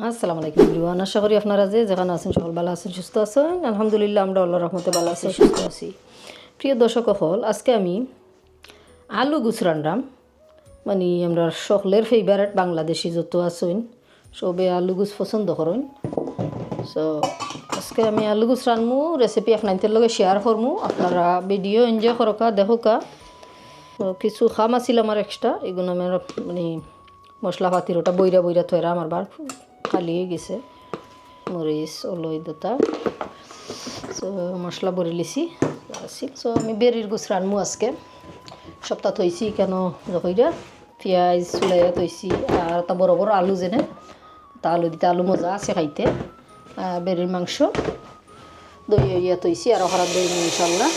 আসসালামু আলাইকুম এভরিওয়ান, আশা করি আপনারা যে যেখানে আছেন সকল ভালো আছেন, সুস্থ আছেন। আলহামদুলিল্লাহ আমরা আল্লাহর রহমতে ভালো আছি, সুস্থ আছি। প্রিয় দর্শক হল, আজকে আমি আলু গুছ রান্নাম। মানে আমরা সকলের ফেভারেট বাংলাদেশি যত আছেন সবে আলু গুছ পছন্দ করেন। সো আজকে আমি আলু গুছ রানমু, রেসিপি আপনাদের লগে শেয়ার করমু। আপনারা ভিডিও এনজয় করকা দেখোকা। তো কিছু খাম আছিল আমার এক্সট্রা, এগুলো আমার মানে মশলাপাতির ওটা বইরা বইরা থয়রা আমার বার খালি হয়ে গেছে। মরিচ ওলই দুটা, সো মশলা ভরে লিছি আসি। সো আমি বেরির গুছ রানমু আজকে। সপ্তাহ থইছি কেন যখইরা পেঁয়াজ চুলাইয়া থইছি, আর তা বড় বড় আলু যেনে তা আলু দিতে আলু মজা আছে খাইতে। বেরির মাংস দই ইয়া থইছি আর হরাত দই ইনশাল্লাহ।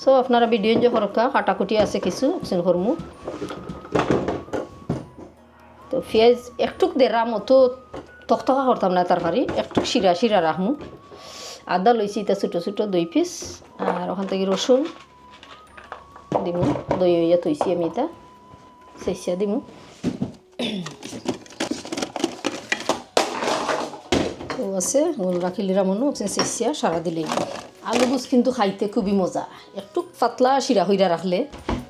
সো আপনারা ভিডিও এনজয় করকা। কাটাকুটি আছে কিছু অপশন করমু। তো পেঁয়াজ একটুক দেরাম, অতো তকতকা করতাম না তরকারি, একটু শিরা শিরা রাখমু। আদা লইছি এটা ছোটো ছোটো 2 পিস, আর ওখান থেকে রসুন দিমু। দই ইয়া থইছি আমি এটা চেঁচিয়া দিমু। তো আছে গোল রাখিলিরা মনো চেঁচিয়া সারা দিলেই। আলু গুছ কিন্তু খাইতে খুবই মজা। একটু পাতলা শিরা হইরা রাখলে,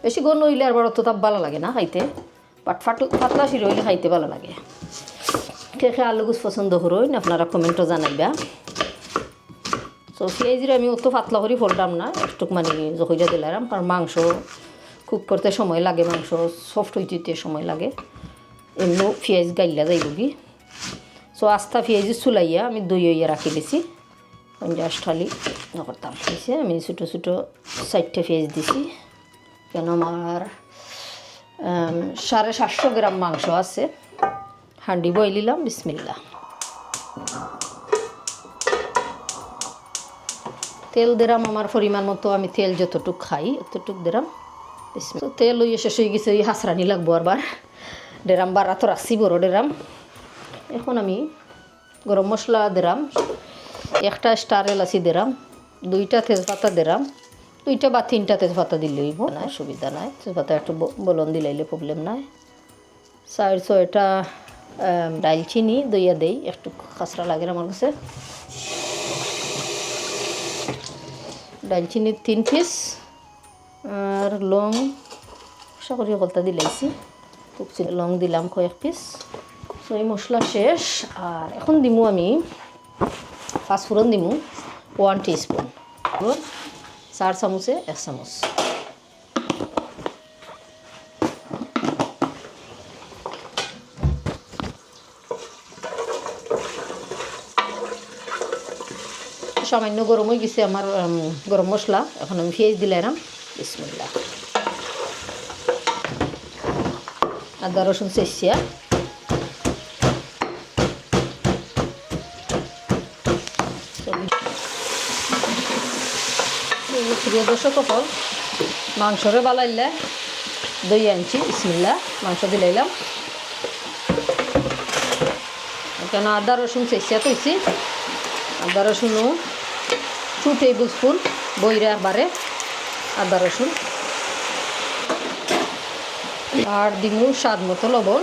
বেশি গন হইলে আর বড় তো তাপ ভালো লাগে না খাইতে, বাট পাতলা শিরা হইলে খাইতে ভালো লাগে। কে খে আলু গুছ পছন্দ করুন আপনারা কমেন্টও জানাইবা। তো পেঁয়াজির আমি অত পাতলা করি ফোলটাম না, একটু মানে জখইরা দিলাম, কারণ মাংস কুক করতে সময় লাগে, মাংস সফট হইতে সময় লাগে। এমনিও পেঁয়াজ গাইলা যাইব কি। সো আস্থা পেঁয়াজি চুলাইয়া আমি দই ইয়া রাখি দিছি। জাস্ট খালি করতাম হয়েছে। আমি ছোটো ছোটো 4টে পেঁয়াজ দিছি, কেন আমার 750 গ্রাম মাংস আছে। হান্ডি বইলিলাম, বিসমিল্লাহ। তেল দিলাম আমার পরিমাণ মতো, আমি তেল যতটুক খাই অতটুক দিলাম। তো তেল ওই শেষ হয়ে গেছে, ওই হাসরানি লাগবো আরবার। ডেরাম বাড়া তো রাখছি বড় ডেরাম। এখন আমি গরম মশলা দিলাম, একটা স্টার এলাচি দিলাম, 2টা তেজপাতা দিলাম, 2টা বা 3টা তেজপাতা দিলেই না, সুবিধা নাই। তেজপাতা একটু বলন দিলাইলে প্রবলেম নাই। 4-6টা ডালচিনি দইয়া দেই, একটু খাসরা লাগে আমার কাছে। ডালচিনি 3 পিস, আর লং আশা করি কলতা দিলাইছি, লং দিলাম কয়েক পিস। তো এই মশলা শেষ। আর এখন দিমু আমি পাঁচফোড়ন দিমু 1 টিস্পুন, 4 চামচে 1 চামচ। সামান্য গরম হয়ে গেছে আমার গরম মশলা। এখন আমি পেঁয়াজ দিলাম, বিসমিল্লাহ। আদা রসুন চেঁচিয়া, প্রিয় দর্শক সকল, মাংসরে বালাইলে দই আনছি, বিসমিল্লাহ। মাংস দিলাইলাম, কেন আদা রসুন চেঁচিয়া তৈছি। আদা রসুনও 2 টেবিল স্পুন বইরা বারে আদা রসুন। আর দিমু স্বাদ মতো লবণ।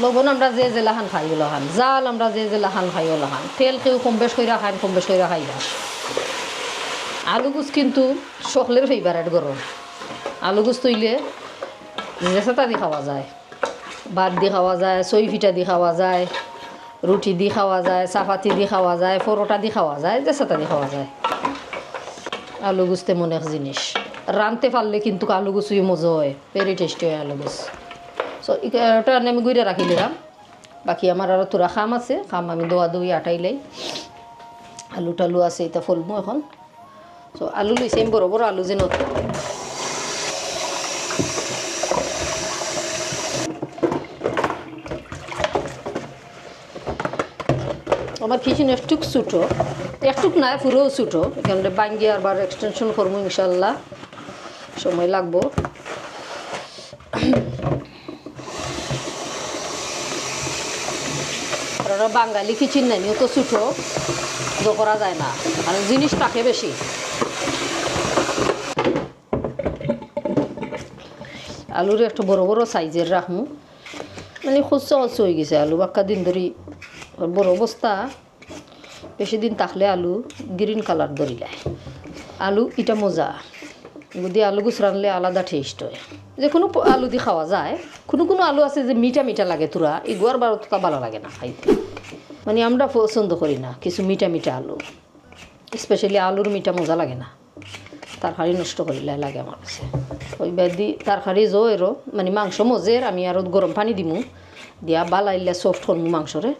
লবণ আমরা যে যে লাহান খাই ওলাহান, জাল আমরা যে যে লাহান খাই ওলাহান। তেল কেউ কম বেশ করে খান, কম বেশ করে খাইবা। আলু গুছ কিন্তু সকলের ফেভারেট গরম। আলু গুছ তৈলে রেসাতা দিয়ে খাওয়া যায়, ভাত দিয়ে খাওয়া যায়, সই ফিটা দিয়ে খাওয়া যায়, রুটি দিয়ে খাওয়া যায়, চাপাতি দিয়ে খাওয়া যায়, পরোটা দিয়ে খাওয়া যায়, রেসাতা দিয়ে খাওয়া যায়। আলু গুছ তেমন এক জিনিস, রানতে পারলে কিন্তু আলু গুছই মজা হয়, ভেরি টেস্টি হয় আলু গুছ। সো এটা আমি গুইরা রাখি দিলাম। বাকি আমার আরও তোরা খাম আছে, খাম আমি দোয়া দই আটাইলাই। আলু টালু আছে, এটা ফলমু এখন। সো আলু লইছি আমি বড় বড় আলু যেন। আমার কিচেন একটুক ছোটো, একটুক নাই পুরো ছোটো, এখানে বাঙ্গি আবার এক্সটেনশন করবো ইনশাল্লাহ, সময় লাগবো। কারণ বাঙালি কিচেন নাই অত ছোটো করা যায় না, আর জিনিস থাকে বেশি। আলুর একটু বড় বড় সাইজের রাখমু। মানে খুচা খুচু হয়ে গেছে আলু বাক্কা দিন ধরি বড় অবস্থা বেশি দিন থাকলে আলু গ্রিন কালার ধরিলায় আলু এটা মজা যদি আলু গুছ রানলে আলাদা টেস্ট হয় যে কোনো আলু দিয়ে খাওয়া যায় কোনো কোনো আলু আছে যে মিঠা মিঠা লাগে তোরা এগুয়ার বার তো ভালো লাগে না খাইতে মানে আমরা পছন্দ করি না কিছু মিঠা মিঠা আলু স্পেশালি আলুর মিঠা মজা লাগে না তরকারি নষ্ট করিলে লাগে আমার কাছে ওই বাদি তরকারি জো এরো মানে মাংস মজের আমি আরও গরম পানি দিমু দিয়া বালাইলে সফট করমু মাংসরে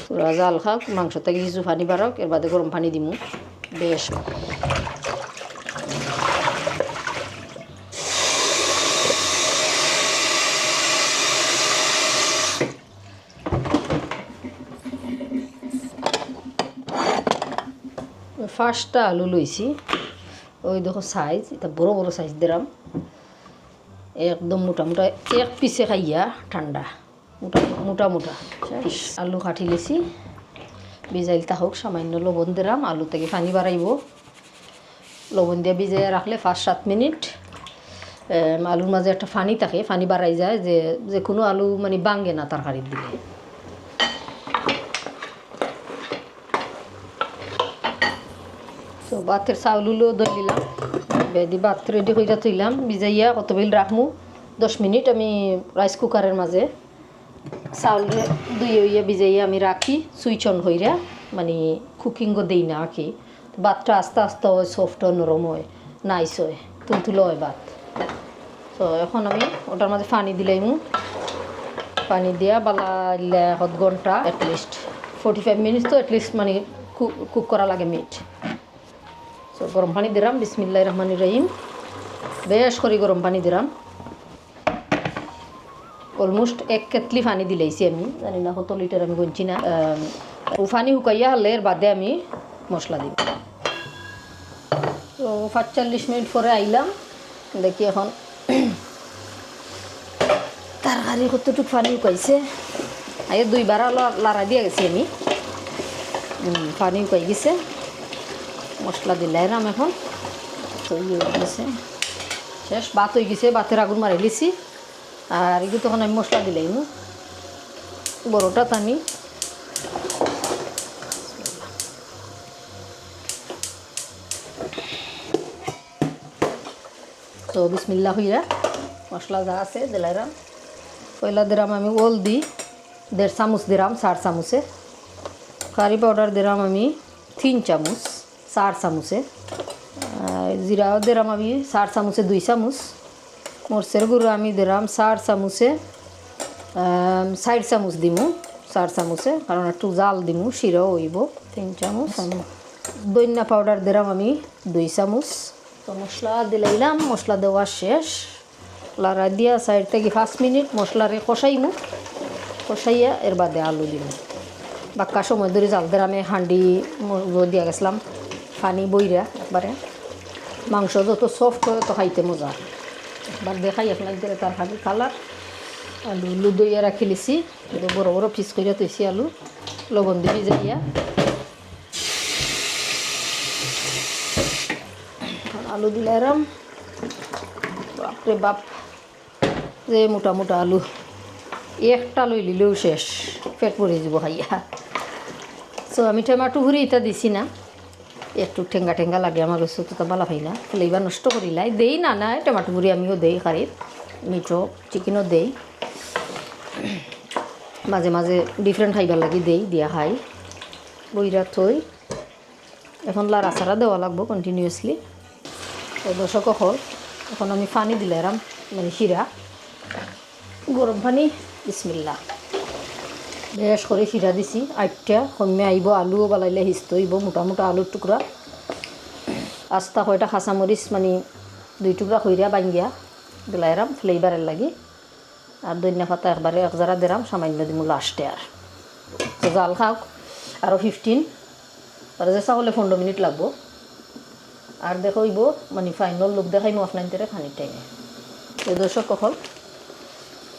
তোরা জাল খাক মাংস থেকে কিছু পানি বাড়ক এর বাদে গরম পানি দিমু বেশ ফার্স্টটা আলু লইছি ওই দেখো সাইজ এটা বড় বড় সাইজ দিলাম একদম মোটা মোটা এক পিসে খাইয়া ঠান্ডা মোটা মোটা মোটা আলু কাটি লেছি ভিজাইলতা হোক সামান্য লবণ দিলাম আলু থেকে পানি বাড়াইব লবণ দিয়ে ভিজাইয়া রাখলে 5-7 মিনিট আলুর মাঝে একটা পানি থাকে পানি বাড়াই যায় যে কোনো আলু মানে বাঙ্গে না তরকারির দিলে তো ভাতের চাউলগুলো দই দিলাম বেদি ভাত রেডি করে তুইলাম ভিজাইয়া কত বেল রাখমু 10 মিনিট আমি রাইস কুকারের মাঝে চাউল দুইয়া ভিজাইয়া আমি রাখি সুইচ অন হইরা মানে কুকিংও দেই না আঁকি ভাতটা আস্তে আস্তে হয় সফট হয় নরম হয় নাইস হয় তুলতুলো হয় ভাত তো এখন আমি ওটার মাঝে পানি দিলাইমু পানি দিয়া বালা 1 ঘন্টা অ্যাটলিস্ট 45 মিনিটস তো অ্যাটলিস্ট মানে কুক করা লাগে মিট তো গরম পানি দিলাম বিসমিল্লাহির রহমানির রহিম বেশ করে গরম পানি দিলাম অলমোস্ট 1 কেটলি পানি দিলাইছি আমি জানি না কত লিটার আমি গুনছি না ও পানি শুকাইয়া হলে এর বাদে আমি মশলা দিই তো 45 মিনিট পরে আইলাম দেখি এখন তরকারি কতটুকু পানি শুকাইছে আগে 2 বার লাড়া দিয়ে গেছি আমি পানি শুকাই গেছে মশলা দিলাম এখন তো ইয়ে হয়ে গেছে শেষ ভাত হয়ে গেছে ভাতের আগুন মারি লিছি আর এগুলো তখন আমি মশলা দিলাম বড়টা টানি তো বিসমিল্লাহ হইয়া মশলা যা আছে দিলাম পয়লা দিলাম আমি ওল দিই 1.5 চামচ দিলাম 4 চামচে কারি পাউডার দিলাম আমি 3 চামচ 4 চামচে জিরাও দিলাম আমি 4 চামচে 2 চামচ মরচের গুঁড়ো আমি দিলাম 4 চামচে 4 চামচ দিমু 4 চামচে কারণ একটু জাল দিমু শিরাও হইব 3 চামচ দইনা পাউডার দিলাম আমি 2 চামচ তো মশলা দিলাইলাম মশলা দেওয়া শেষ লাড়া দিয়া সাইড থেকে 5 মিনিট মশলারে কষাইমু কষাইয়া এর বাদে আলু দিমু বাক্কা সময় ধরে জাল দিয়ে আমি হাঁডি দিয়া গেছিলাম পানি বইরা একবারে মাংস যত সফট হয় তো খাইতে মজা একবার দেখাই আপনাদের তার হাঁড়ি কালার আলু দইয়া রাখি লিছি বড় বড় পিস করে তৈছি আলু লবণ দিয়ে ভিজাইয়া আলু দিলাম বাপরে বাপ যে মোটা মোটা আলু একটা লই লিলেও শেষ পেট ভরে যাব খাইয়া তো আমি টমেটো ভুড়ি এটা দিছি না একটু ঠেঙ্গা ঠেঙ্গা লাগে আমার কাছে তো বালা ভাই না ফ্লেভার নষ্ট করিলাই দেই না না টমেটো ভুড়ি আমিও দেই কারির মিঠো চিকেনও দেই মাঝে মাঝে ডিফারেন্ট খাইবার লাগি দেই দিয়া খাই বইরা থই এখন লাড়া চাড়া দেওয়া লাগবো কন্টিনিউয়াসলি তো দর্শক হল এখন আমি পানি দিলাম মানে শিরা গরম পানি বিসমিল্লাহ বেশ করে শিরা দিছি 8টা কমে আইব আলুও বালাইলে হিস্ত হইব মোটা মোটা আলুর টুকরা আস্তা কয়টা কাঁচামরিচ মানে 2 টুকরা কইরা বাঙ্গিয়া দিলাইরাম ফ্লেভারের লাগি আর ধনিয়া পাতা একবারে এক জারা দিলাম সামান্য দিমু লাস্টে আর তো জাল খাওক আরও 15 আর যে চাউলে 15 মিনিট লাগবো আর দেখাইব মানে ফাইনাল লুক দেখাইমু আপনাদের খানির টাইমে তো দর্শক কখন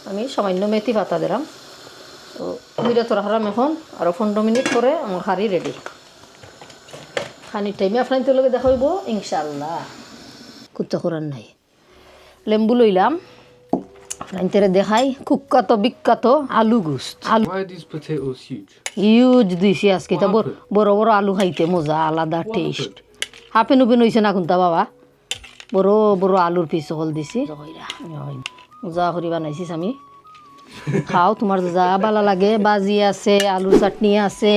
আমি সামান্য মেথি পাতা দিলাম তো দুইটা তোরা হারাম এখন আরও 15 মিনিট পরে আমার হাঁড়ি রেডি খানির টাইমে আপনাদের লগে দেখাইব ইনশাআল্লাহ কুত্তা করার নাই লেম্বু লইলাম রাইতেরে দেখাই কুখ্যাত বিখ্যাত আলু গুস্ত আলু Why are these potatoes huge? Use দিছি আজকে তা What বড় বড় আলু খাইতে মজা আলাদা What টেস্ট happened? হাফেন উফেন হয়েছে না কোনটা বাবা বড় বড় আলুর পিস হল দিছি মজা করে বানাইছিস আমি খাও তোমার যা ভালো লাগে বাজি আছে আলুর চাটনি আছে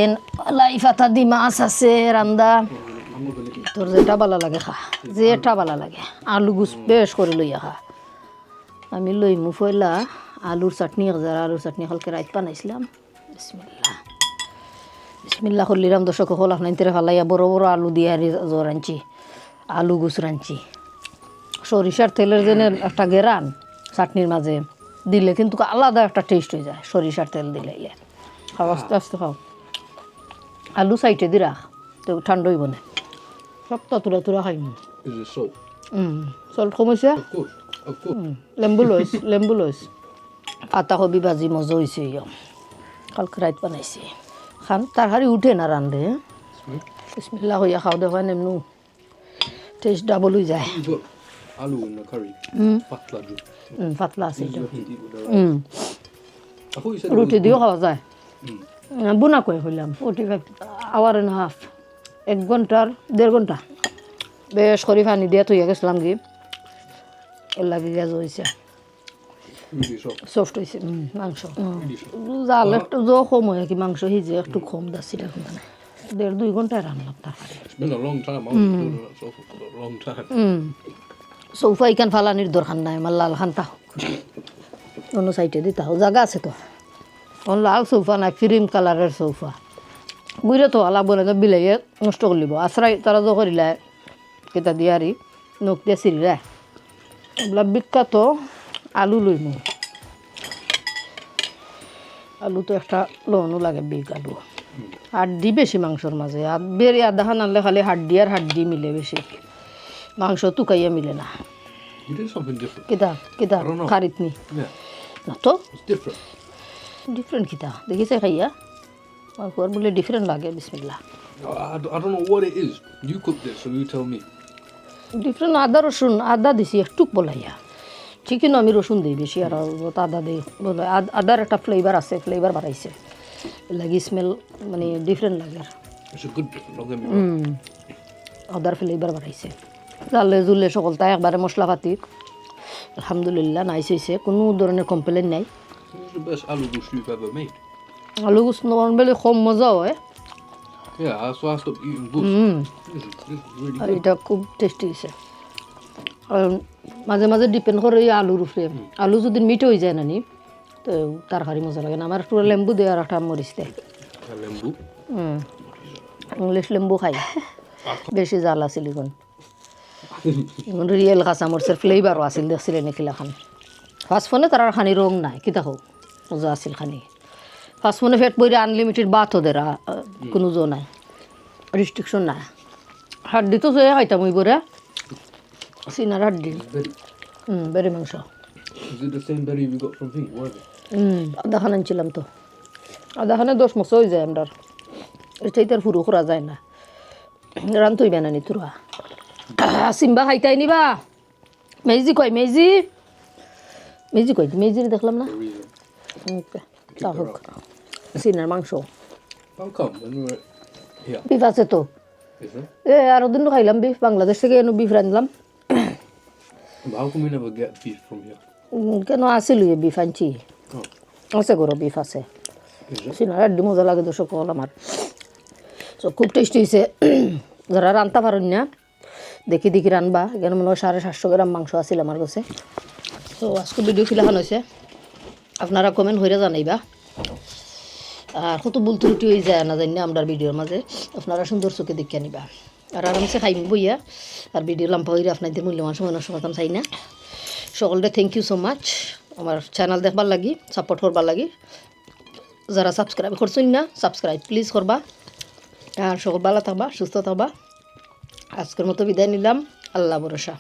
লাই পাতা দি মাছ আছে রান্দা I'm not gonna eat. তোর যেটা ভালো লাগে খা যেটা ভালো লাগে আলু গুছ বেশ করে লইয়া খা আমি লইমু ফয়লা আলুর চাটনি যারা আলুর চাটনি হলকে রাইত বানাইছিলাম বিসমিল্লাহ বিসমিল্লাহ করলিরাম দর্শক হল আপনার তেরে ফালাইয়া বড় বড় আলু দিয়ে আর জ্বর আনছি আলু গুছ রাঁধছি সরিষার তেলের যেন একটা গেরান চাটনির মাঝে দিলে কিন্তু আলাদা একটা টেস্ট হয়ে যায় সরিষার তেল দিলে খাও আস্তে আস্তে খাও আলু সাইটে দি রাখ তো ঠান্ডা হইব না সব ততুরা তুরা খাইনি Is it salt? চল্ট কমাইছে Of course. Of course. লেম্বু লইস পাতা কবি ভাজি মজা হয়েছে কালকে রাইত বানাইছি খান তার হারি উঠে না রান্ধে Sweet. বিসমিল্লাহ হইয়া খাও দেখা নেমনু টেস্ট ডাবল হয়ে যায় You got aloo in the curry. Patla ju. পাতলা আছে এটা You have to eat with the rice. I thought you said it রুটি was দিয়েও খাওয়া যায় বুনা কই হইলাম 45 আওয়ার এন্ড হাফ 1 ঘন্টার 1.5 ঘন্টা বেশ করে পানি দিয়ে তুই গেছিলাম কি এর লাগে গেজ হয়েছে really soft. সফট হয়েছে মাংস Really soft. জাল একটু জো কম হয় কি মাংস হিজে একটু কম দাচ্ছি এখন 1.5-2 ঘন্টায় রান্নাম তারপরে It's been a long time. I was doing that sofa for a long time. Sofa ইখান ফালানির দরকার নাই আমার লাল খানটা অন্য সাইডে দিতে হোক জায়গা আছে তো লাল সোফা নাই ক্রিম কালারের সোফা বুঝলে তো আলা বলে তো বিলাইয়ে নষ্ট করলিব আশ্রয় তারা তো করিলে কেতা দিয়ারি নখ দিয়ে চিরিলে এগুলা বিখ্যাত আলু লইমু আলু তো একটা লনও লাগে বিগ আলু হাড্ডি বেশি মাংসর মাঝে আর বেড়ে আধা খান আনলে খালি হাড্ডি আর হাড্ডি মিলে বেশি মাংস তুকাইয়া মিলে না You did something different. কিতা কিতা I don't know. খারিত নি Yeah. না তো It's different. ডিফারেন্ট কিতা দেখিছে খাইয়া আমার পর বলে ডিফারেন্ট লাগে বিসমিল্লাহ I don't know what it is. You cooked it, so you tell me. Different আদা রসুন আদা দিছি একটু বলাইয়া ঠিকই না আমি রসুন দিই বেশি আর আদা দিই বলে আদার একটা ফ্লেভার আছে ফ্লেভার বাড়াইছে লাগে স্মেল মানে ডিফারেন্ট লাগে আর It's a good different. Don't get me wrong. Other flavour বাড়াইছে জালে জুলে সকলটা একবারে মশলা পাতি আলহামদুলিল্লাহ নাইস হয়েছে কোনো ধরনের কমপ্লেন নাই This is the best aloo gosh you've ever made. আলু গুছ নর্মালি কম মজা হয় Yeah, that's why I stopped eating gosh. This is really R good. এটা খুব টেস্টি হয়েছে আর মাঝে মাঝে ডিপেন্ড করে এই আলুর উপরে আলু যদি মিট হয়ে যায় নানি তো তরকারি মজা লাগে না আমার একটু লেম্বু দেয় আর একটা মরিচ দেয় A lembu. ইংলিশ লেম্বু খাই বেশি জাল আছিল এখন রিয়েল কাঁচামরিচের ফ্লেভারও আছিল দেখছিলে নেখিলা খান ফার্স্ট ফোনে তার আর খানি রং নাই কিতা হোক মজা আছিল খানি ফার্স্ট ফোনে ফেট বইরে আনলিমিটেড বাত ওদের কোনো জো নাই রিস্ট্রিকশন নাই হাড্ডি তো সে খাইতাম ওই বরে সিনার হাড্ডি Berry. বেড়ে মাংস Is it the same berry we got from Think? What is it? আধা খান আনছিলাম তো আধা খানে 10 মাস হয়ে যায় আমার এটাই তার পুরো করা যায় না রান তুই বেনানি তোরা সিম্বা খাইতাই নিবা মেজি কই মেজি মেজি কই মেজির দেখলাম না The reason. তা হোক সিনার মাংস How come when we were here? Beef আছে তো Is there? আরো দিন খাইলাম বিফ বাংলাদেশ থেকে এনে beef রাঁধলাম But how come we never get beef from here? কেন আসিল বিফ আনছি Oh, আছে গরো বিফ আছে is it? সিনার একদম মজা লাগে দর্শক হল আমার তো খুব টেস্টি হয়েছে যারা রান্তা পারেন না দেখি দেখি রানবা এখানে মনে হয় 750 গ্রাম মাংস আছিল আমার কাছে তো আজকে ভিডিও খিলাখান হয়েছে আপনারা কমেন্ট হইরা জানাইবা আর কত ভুল ত্রুটি হয়ে যায় না জানি না আমরা ভিডিওর মাঝে আপনারা সুন্দর চোখে দেখে নিবা আর আরামসে খাইম বইয়া আর ভিডিও লাম্পা হইলে আপনাদের মূল্যবান সময় নষ্ট করতাম চাই না সকলকে থ্যাংক ইউ সো মাচ আমার চ্যানেল দেখবার লাগি সাপোর্ট করবার লাগি যারা সাবস্ক্রাইব করছেন না সাবস্ক্রাইব প্লিজ করবা আর সকল ভালো থাকবা সুস্থ থাকবা আজকের মতো বিদায় নিলাম আল্লাহ ভরসা